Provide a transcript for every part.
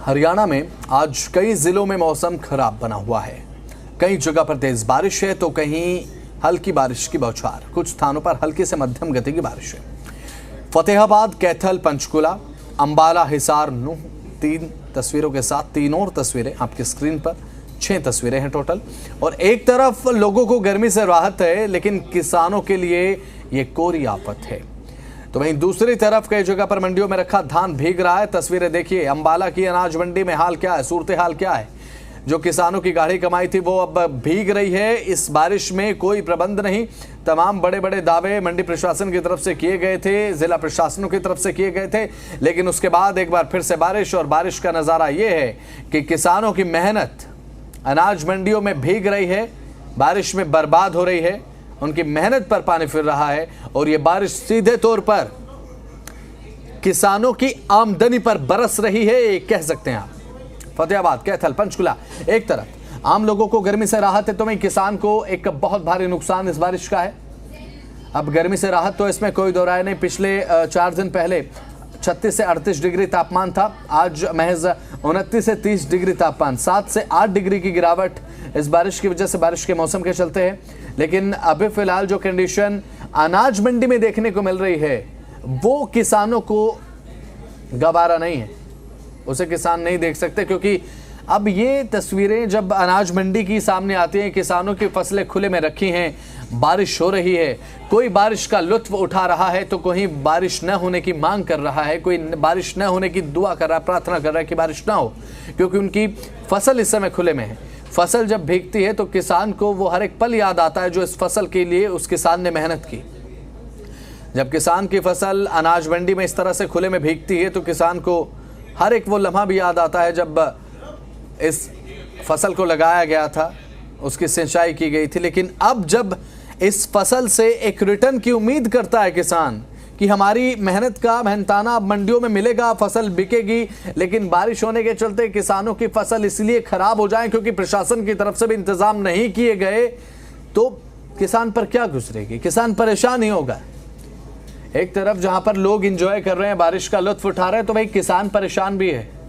हरियाणा में आज कई जिलों में मौसम खराब बना हुआ है। कई जगह पर तेज बारिश है तो कहीं हल्की बारिश की बौछार, कुछ स्थानों पर हल्की से मध्यम गति की बारिश है। फतेहाबाद, कैथल, पंचकुला, अंबाला, हिसार, नूह, 3 तस्वीरों के साथ 3 और तस्वीरें आपकी स्क्रीन पर, 6 तस्वीरें हैं टोटल। और एक तरफ लोगों को गर्मी से राहत है, लेकिन किसानों के लिए ये कोरी आफत है। तो वहीं दूसरी तरफ कई जगह पर मंडियों में रखा धान भीग रहा है। तस्वीरें देखिए अंबाला की अनाज मंडी में हाल क्या है, सूरत हाल क्या है। जो किसानों की गाढ़ी कमाई थी वो अब भीग रही है। इस बारिश में कोई प्रबंध नहीं। तमाम बड़े बड़े दावे मंडी प्रशासन की तरफ से किए गए थे, जिला प्रशासनों की तरफ से किए गए थे, लेकिन उसके बाद एक बार फिर से बारिश। और बारिश का नज़ारा ये है कि किसानों की मेहनत अनाज मंडियों में भीग रही है, बारिश में बर्बाद हो रही है, उनकी मेहनत पर पानी फिर रहा है। और ये बारिश सीधे तौर पर किसानों की आमदनी पर बरस रही है, ये कह सकते हैं आप। फतेहाबाद, कैथल, पंचकुला, एक तरफ आम लोगों को गर्मी से राहत है तो वहीं किसान को एक बहुत भारी नुकसान इस बारिश का है। अब गर्मी से राहत तो इसमें कोई दो राय नहीं। पिछले 4 दिन पहले 36 से 38 डिग्री तापमान था, आज महज 29 से 30 डिग्री तापमान, 7 से 8 डिग्री की गिरावट इस बारिश की वजह से, बारिश के मौसम के चलते है। लेकिन अभी फिलहाल जो कंडीशन अनाज मंडी में देखने को मिल रही है वो किसानों को गवारा नहीं है, उसे किसान नहीं देख सकते। क्योंकि अब ये तस्वीरें जब अनाज मंडी की सामने आती हैं, किसानों की फसलें खुले में रखी हैं, बारिश हो रही है, कोई बारिश का लुत्फ उठा रहा है तो कोई बारिश न होने की मांग कर रहा है, कोई बारिश न होने की दुआ कर रहा है, प्रार्थना कर रहा है कि बारिश ना हो, क्योंकि उनकी फसल इस समय खुले में है। फसल जब भीगती है तो किसान को वो हर एक पल याद आता है जो इस फसल के लिए उस किसान ने मेहनत की। जब किसान की फसल अनाज मंडी में इस तरह से खुले में भीगती है तो किसान को हर एक वो लम्हा भी याद आता है जब इस फसल को लगाया गया था, उसकी सिंचाई की गई थी। लेकिन अब जब इस फसल से एक रिटर्न की उम्मीद करता है किसान कि हमारी मेहनत का मेहनताना अब मंडियों में मिलेगा, फसल बिकेगी, लेकिन बारिश होने के चलते किसानों की फसल इसलिए खराब हो जाए क्योंकि प्रशासन की तरफ से भी इंतजाम नहीं किए गए, तो किसान पर क्या गुजरेगी, किसान परेशान ही होगा। एक तरफ जहां पर लोग एंजॉय कर रहे हैं, बारिश का लुत्फ उठा रहे हैं, तो भाई किसान परेशान भी है।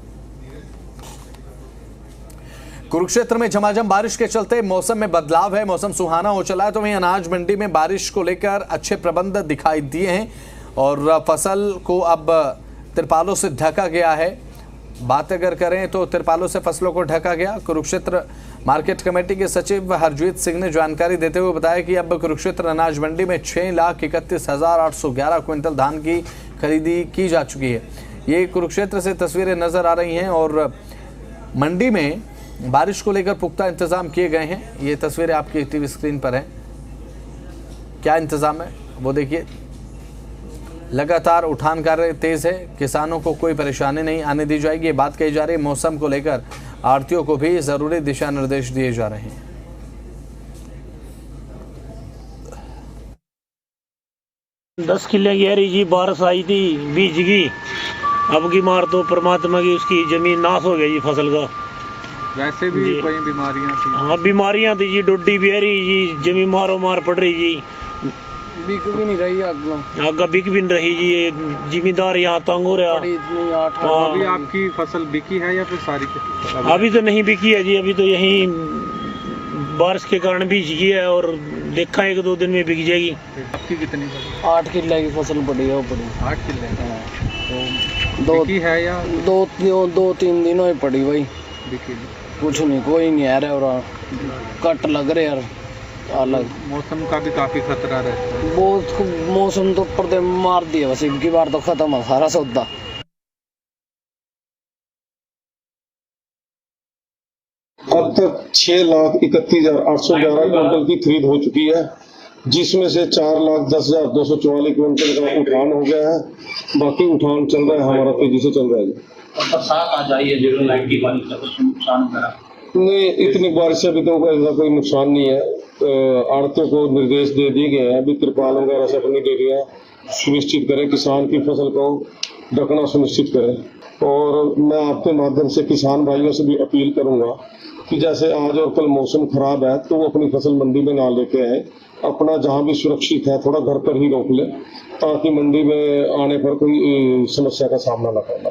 कुरुक्षेत्र में झमाझम बारिश के चलते मौसम में बदलाव है, मौसम सुहाना हो चला है। तो वहीं अनाज मंडी में बारिश को लेकर अच्छे प्रबंध दिखाई दिए हैं और फसल को अब तिरपालों से ढका गया है। बात अगर करें तो तिरपालों से फसलों को ढका गया। कुरुक्षेत्र मार्केट कमेटी के सचिव हरजीत सिंह ने जानकारी देते हुए बताया कि अब कुरुक्षेत्र अनाज मंडी में 6,31,811 क्विंटल धान की खरीदी की जा चुकी है। ये कुरुक्षेत्र से तस्वीरें नजर आ रही हैं और मंडी में बारिश को लेकर पुख्ता इंतजाम किए गए हैं। ये तस्वीरें आपकी टीवी स्क्रीन पर हैं। क्या इंतजाम है वो देखिए। लगातार उठान कार्य तेज है, किसानों को कोई परेशानी नहीं आने दी जाएगी, ये बात कही जा रही है। मौसम को लेकर आढ़तियों को भी जरूरी दिशा निर्देश दिए जा रहे हैं। 10 किले की हरी जी बारिश आई थी, बीज की, अब की मार तो परमात्मा की, उसकी जमीन नाश हो गई जी फसल का। वैसे भी कोई बीमारियां थी? हाँ बीमारियां थी जी, डोडी भी हरी जी, जमीन मारो मार पड़ रही जी, बिक भी नहीं रही, आगे बिक भी नहीं रही जी। ये जिम्मेदार यहाँ तंग हो रहा। अभी आपकी फसल बिकी है या फिर सारी? अभी तो नहीं बिकी है जी, अभी तो यही बारिश के कारण बीज गई है और देखा 1-2 दिन में बिक जाएगी। आपकी कितनी? 8 किले की फसल पड़ी है, वो पड़ी 8 किले। तो बिकी है या 2-3 दिनों ही पड़ी भाई, बिकी? कुछ नहीं, कोई नहीं आ रहा और कट लग रहे यार। अलग मौसम का भी काफी खतरा रहता है। बहुत मौसम तो ऊपर मार दिया बस, इनकी बार तो खत्म है सारा सौदा। अब तक 6,31,811 क्विंटल की खरीद हो चुकी है, जिसमें से 4,10,244 क्विंटल का उठान हो गया है। बाकी उठान चल रहा है, हमारा तेजी से चल रहा है। बरसात आ जाइए, 0 की बारिश का कुछ नुकसान वगैरह नहीं, इतनी बारिश से अभी तो ऐसा कोई नुकसान नहीं है। आड़तियों को निर्देश दे दिए गए हैं, अभी तिरपाल वगैरह से अपनी दे दिया, सुनिश्चित करें किसान की फसल को ढकना सुनिश्चित करें। और मैं आपके माध्यम से किसान भाइयों से भी अपील करूंगा कि जैसे आज और कल मौसम खराब है तो वो अपनी फसल मंडी में ना लेके आए, अपना जहाँ भी सुरक्षित है थोड़ा घर पर ही रोक ले, ताकि मंडी में आने पर कोई समस्या का सामना न करना।